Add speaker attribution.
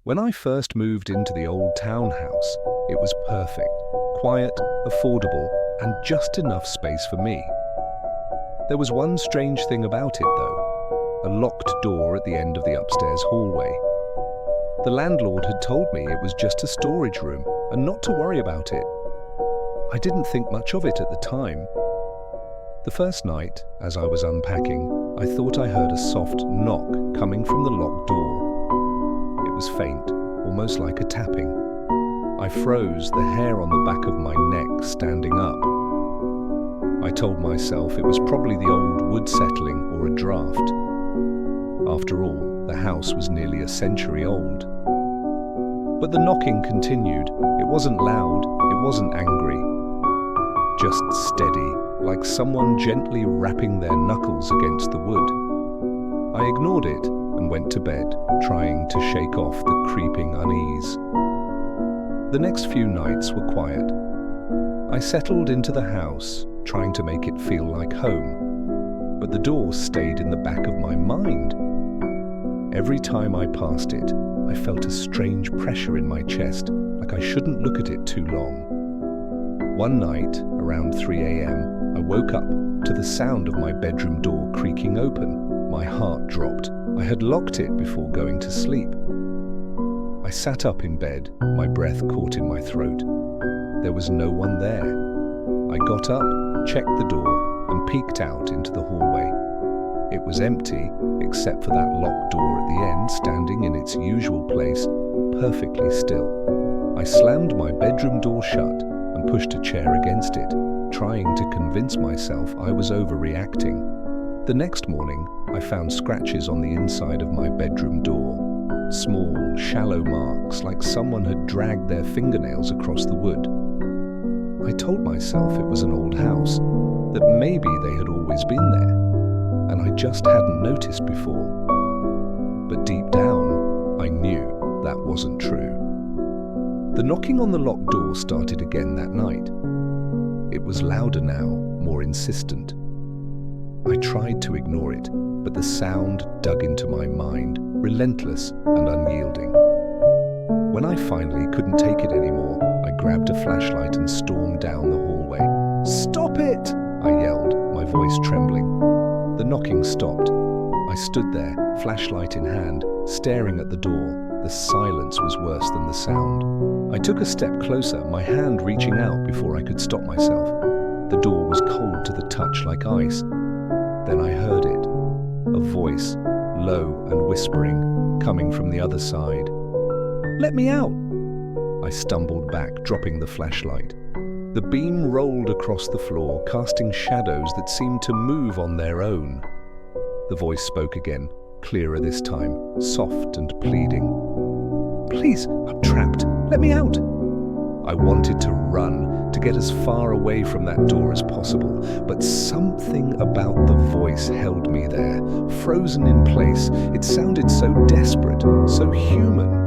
Speaker 1: When I first moved into the old townhouse, it was perfect, quiet, affordable, and just enough space for me. There was one strange thing about it, though: a locked door at the end of the upstairs hallway. The landlord had told me it was just a storage room and not to worry about it. I didn't think much of it at the time. The first night, as I was unpacking, I thought I heard a soft knock coming from the locked door. It was faint, almost like a tapping. I froze, the hair on the back of my neck standing up. I told myself it was probably the old wood settling or a draft. After all, the house was nearly a century old. But the knocking continued. It wasn't loud, it wasn't angry. Just steady, like someone gently rapping their knuckles against the wood. I ignored it and went to bed, trying to shake off the creeping unease. The next few nights were quiet. I settled into the house, trying to make it feel like home, but the door stayed in the back of my mind. Every time I passed it, I felt a strange pressure in my chest, like I shouldn't look at it too long. One night, around 3 a.m., I woke up to the sound of my bedroom door creaking open. My heart dropped. I had locked it before going to sleep. I sat up in bed, my breath caught in my throat. There was no one there. I got up, checked the door, and peeked out into the hallway. It was empty, except for that locked door at the end standing in its usual place, perfectly still. I slammed my bedroom door shut and pushed a chair against it, trying to convince myself I was overreacting. The next morning, I found scratches on the inside of my bedroom door. Small, shallow marks, like someone had dragged their fingernails across the wood. I told myself it was an old house, that maybe they had always been there, and I just hadn't noticed before. But deep down, I knew that wasn't true. The knocking on the locked door started again that night. It was louder now, more insistent. I tried to ignore it, but the sound dug into my mind, relentless and unyielding. When I finally couldn't take it anymore, I grabbed a flashlight and stormed down the hallway. "Stop it!" I yelled, my voice trembling. The knocking stopped. I stood there, flashlight in hand, staring at the door. The silence was worse than the sound. I took a step closer, my hand reaching out before I could stop myself. The door was cold to the touch like ice. Then I heard it, a voice, low and whispering, coming from the other side. "Let me out!" I stumbled back, dropping the flashlight. The beam rolled across the floor, casting shadows that seemed to move on their own. The voice spoke again, clearer this time, soft and pleading. "Please, I'm trapped. Let me out!" I wanted to run, to get as far away from that door as possible, but something about the voice held me there, frozen in place. It sounded so desperate, so human.